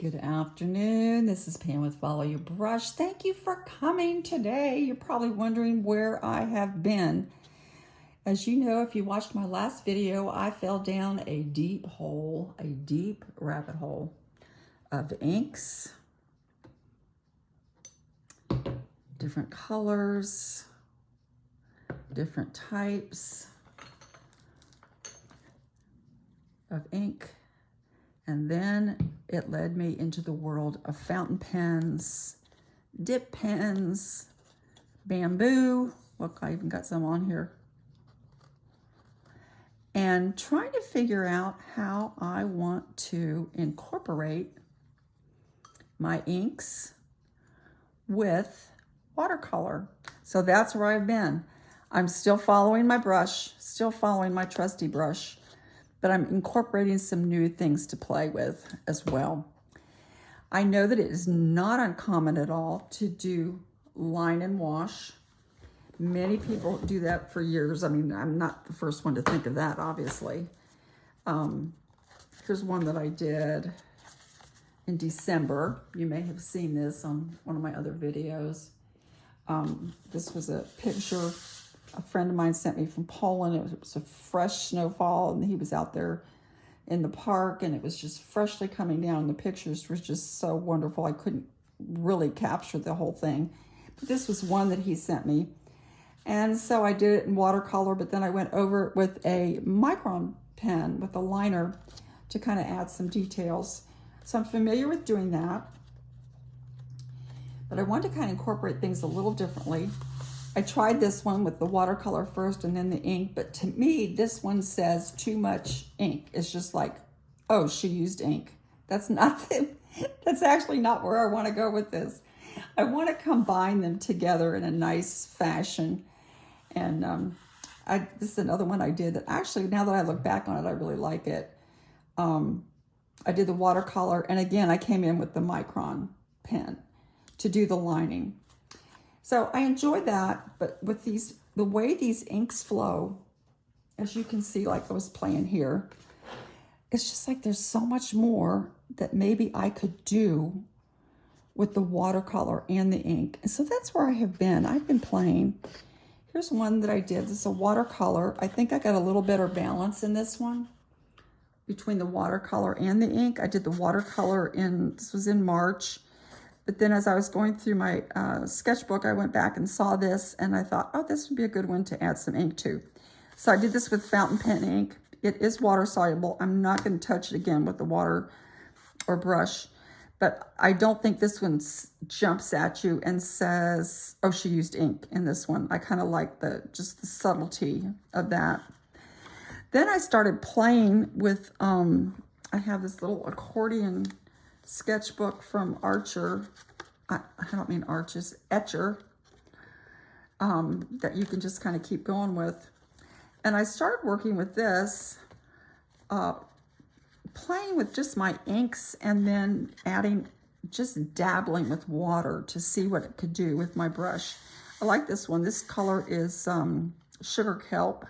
Good afternoon. This is Pam with Follow Your Brush. Thank you for coming today. You're probably wondering where I have been. As you know, if you watched my last video, I fell down a deep hole, a deep rabbit hole of inks, different colors, different types of ink. And then it led me into the world of fountain pens, dip pens, bamboo. Look, I even got some on here. And trying to figure out how I want to incorporate my inks with watercolor. So that's where I've been. I'm still following my brush, still following my trusty brush, but I'm incorporating some new things to play with as well. I know that it is not uncommon at all to do line and wash. Many people do that for years. I mean, I'm not the first one to think of that, obviously. Here's one that I did in December. You may have seen this on one of my other videos. This was a picture a friend of mine sent me from Poland. It was a fresh snowfall, and he was out there in the park, and it was just freshly coming down. The pictures were just so wonderful. I couldn't really capture the whole thing, but this was one that he sent me. And so I did it in watercolor, but then I went over it with a micron pen with a liner to kind of add some details. So I'm familiar with doing that, but I wanted to kind of incorporate things a little differently. I tried this one with the watercolor first and then the ink, but to me, this one says too much ink. It's just like, oh, she used ink. That's actually not where I want to go with this. I want to combine them together in a nice fashion. And this is another one I did that actually, now that I look back on it, I really like it. I did the watercolor, and again, I came in with the micron pen to do the lining. So I enjoyed that, but with the way these inks flow, as you can see, like I was playing here, it's just like there's so much more that maybe I could do with the watercolor and the ink. And so that's where I have been. I've been playing. Here's one that I did. This is a watercolor. I think I got a little better balance in this one between the watercolor and the ink. I did the watercolor this was in March. But then as I was going through my sketchbook, I went back and saw this, and I thought, oh, this would be a good one to add some ink to. So I did this with fountain pen ink. It is water soluble. I'm not going to touch it again with the water or brush, but I don't think this one jumps at you and says, oh, she used ink in this one. I kind of like just the subtlety of that. Then I started playing with, I have this little accordion sketchbook from Archer. I don't mean Arches, Etcher, that you can just kind of keep going with. And I started working with this, playing with just my inks and then just dabbling with water to see what it could do with my brush. I like this one. This color is Sugar Kelp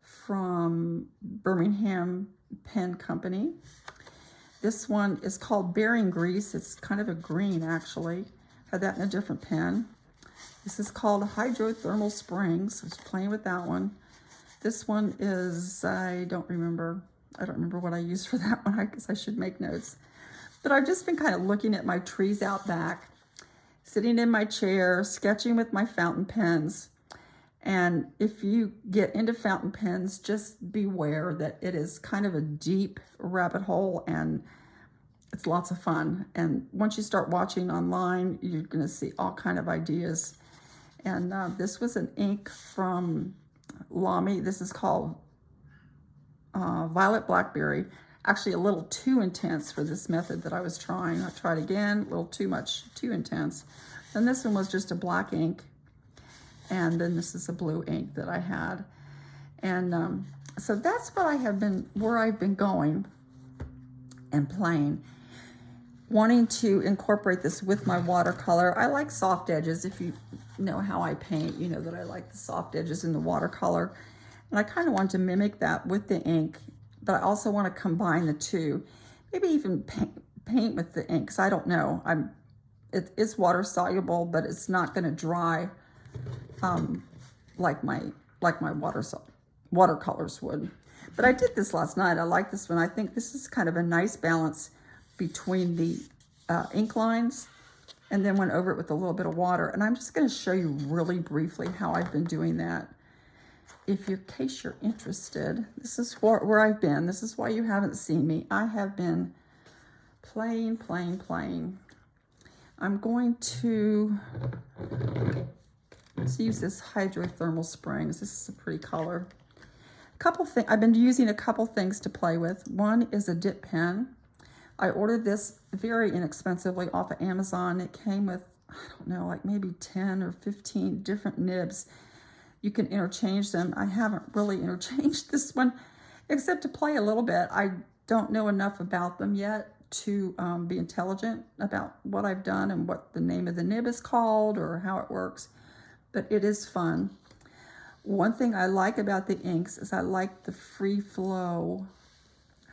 from Birmingham Pen Company. This one is called Bearing Grease. It's kind of a green, actually. Had that in a different pen. This is called Hydrothermal Springs. I was playing with that one. This one is, I don't remember what I used for that one. I guess I should make notes. But I've just been kind of looking at my trees out back, sitting in my chair, sketching with my fountain pens. And if you get into fountain pens, just beware that it is kind of a deep rabbit hole, and it's lots of fun. And once you start watching online, you're going to see all kind of ideas. And this was an ink from Lamy. This is called Violet Blackberry. Actually, a little too intense for this method that I was trying. I tried again, a little too intense. And this one was just a black ink. And then this is a blue ink that I had. And so that's what where I've been going and playing. Wanting to incorporate this with my watercolor. I like soft edges. If you know how I paint, you know that I like the soft edges in the watercolor. And I kind of want to mimic that with the ink, but I also want to combine the two. Maybe even paint with the ink, 'cause I don't know. It is water soluble, but it's not going to dry like my watercolors would. But I did this last night. I like this one. I think this is kind of a nice balance between the ink lines, and then went over it with a little bit of water. And I'm just going to show you really briefly how I've been doing that. In case you're interested, this is where I've been. This is why you haven't seen me. I have been playing. I'm going to let's use this hydrothermal springs. This is a pretty color. I've been using a couple things to play with. One is a dip pen. I ordered this very inexpensively off of Amazon. It came with, I don't know, like maybe 10 or 15 different nibs. You can interchange them. I haven't really interchanged this one except to play a little bit. I don't know enough about them yet to be intelligent about what I've done and what the name of the nib is called or how it works, but it is fun. One thing I like about the inks is I like the free flow,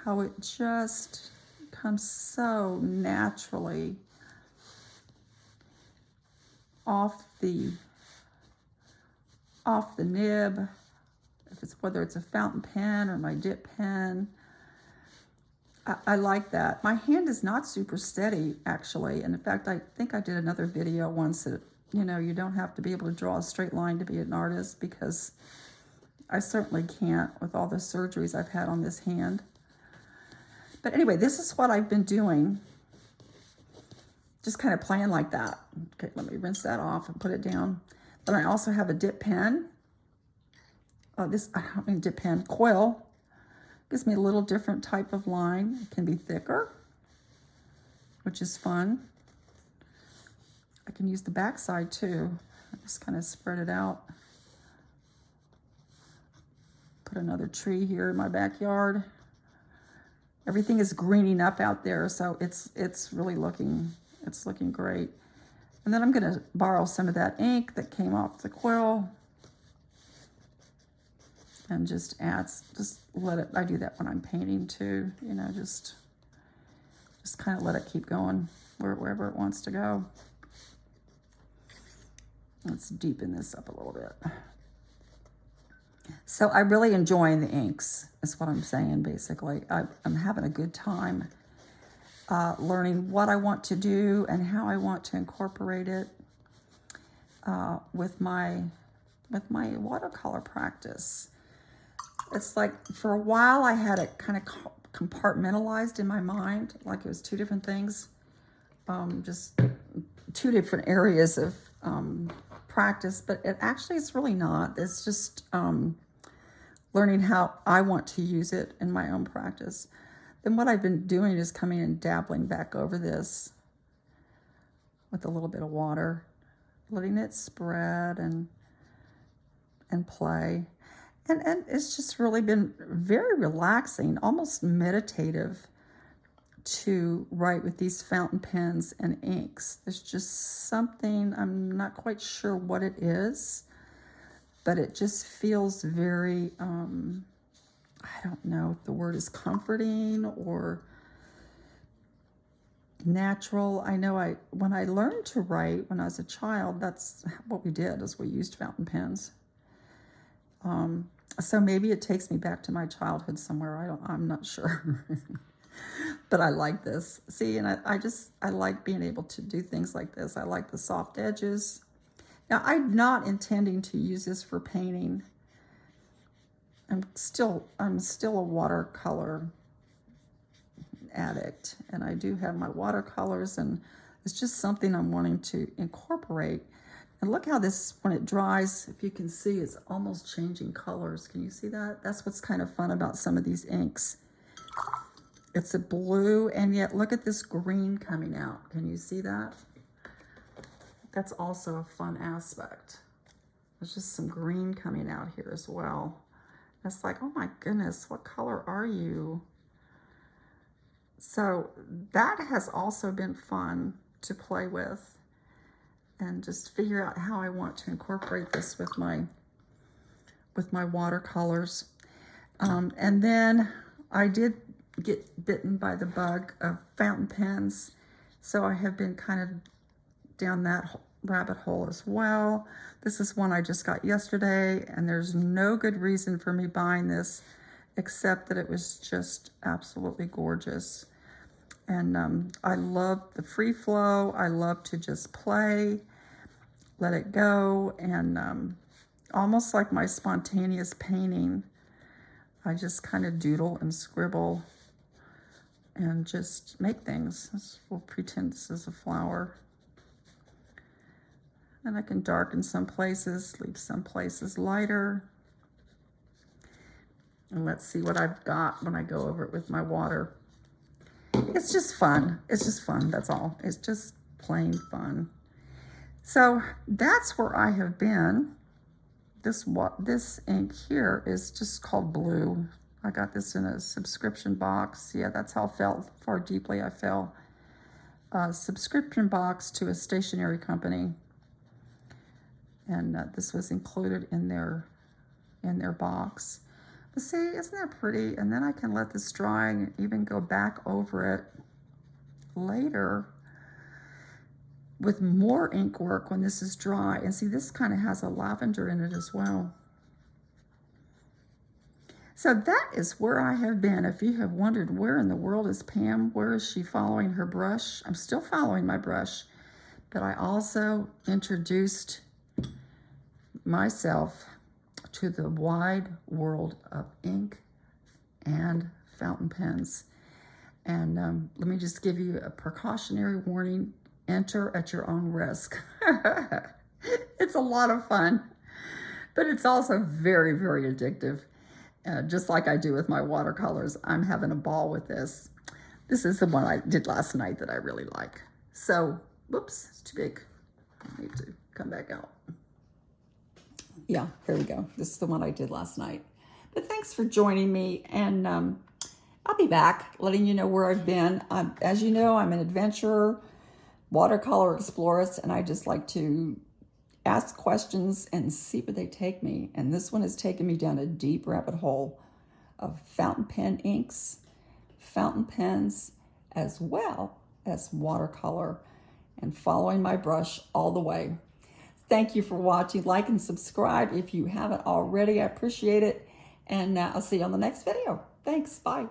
how it just comes so naturally off the nib, whether it's a fountain pen or my dip pen. I like that. My hand is not super steady, actually. And in fact, I think I did another video once that, you know, you don't have to be able to draw a straight line to be an artist, because I certainly can't with all the surgeries I've had on this hand. But anyway, this is what I've been doing. Just kind of playing like that. Okay, let me rinse that off and put it down. Then I also have a dip pen. Dip pen, quill. Gives me a little different type of line. It can be thicker, which is fun. I can use the back side too. I just kind of spread it out. Put another tree here in my backyard. Everything is greening up out there, so it's really looking great. And then I'm going to borrow some of that ink that came off the quill and just let it. I do that when I'm painting too. You know, just kind of let it keep going wherever it wants to go. Let's deepen this up a little bit. So I'm really enjoying the inks, is what I'm saying, basically. I'm having a good time learning what I want to do and how I want to incorporate it with my watercolor practice. It's like, for a while I had it kind of compartmentalized in my mind, like it was two different things, just two different areas of practice, but it's really not. It's just learning how I want to use it in my own practice. Then what I've been doing is coming and dabbling back over this with a little bit of water, letting it spread and play. And it's just really been very relaxing, almost meditative, to write with these fountain pens and inks. There's just something, I'm not quite sure what it is, but it just feels very, I don't know if the word is comforting or natural. I know when I learned to write when I was a child, that's what we did, is we used fountain pens. So maybe it takes me back to my childhood somewhere. I'm not sure. But I like this. See, and I like being able to do things like this. I like the soft edges. Now, I'm not intending to use this for painting. I'm still a watercolor addict, and I do have my watercolors, and it's just something I'm wanting to incorporate. And look how this, when it dries, if you can see, it's almost changing colors. Can you see that? That's what's kind of fun about some of these inks. It's a blue, and yet look at this green coming out. Can you see that? That's also a fun aspect. There's just some green coming out here as well. It's like, oh my goodness, what color are you? So that has also been fun to play with and just figure out how I want to incorporate this with my watercolors. And then I did get bitten by the bug of fountain pens. So I have been kind of down that rabbit hole as well. This is one I just got yesterday, and there's no good reason for me buying this except that it was just absolutely gorgeous. And I love the free flow. I love to just play, let it go, and almost like my spontaneous painting, I just kind of doodle and scribble and just make things. We'll pretend this is a flower. And I can darken some places, leave some places lighter. And let's see what I've got when I go over it with my water. It's just fun. It's just fun, that's all. It's just plain fun. So that's where I have been. This ink here is just called Blue. I got this in a subscription box. Yeah, that's how far deeply I fell. A subscription box to a stationery company. And this was included in their box. But see, isn't that pretty? And then I can let this dry and even go back over it later with more ink work when this is dry. And see, this kind of has a lavender in it as well. So that is where I have been. If you have wondered, where in the world is Pam? Where is she following her brush? I'm still following my brush, but I also introduced myself to the wide world of ink and fountain pens. And let me just give you a precautionary warning. Enter at your own risk. It's a lot of fun, but it's also very, very addictive. Just like I do with my watercolors, I'm having a ball with this. This is the one I did last night that I really like. So, whoops, it's too big. I need to come back out. Yeah, here we go. This is the one I did last night. But thanks for joining me, and I'll be back letting you know where I've been. As you know, I'm an adventurer, watercolor explorist, and I just like to ask questions and see where they take me. And this one has taken me down a deep rabbit hole of fountain pen inks, fountain pens, as well as watercolor, and following my brush all the way. Thank you for watching. Like and subscribe if you haven't already. I appreciate it. And I'll see you on the next video. Thanks. Bye.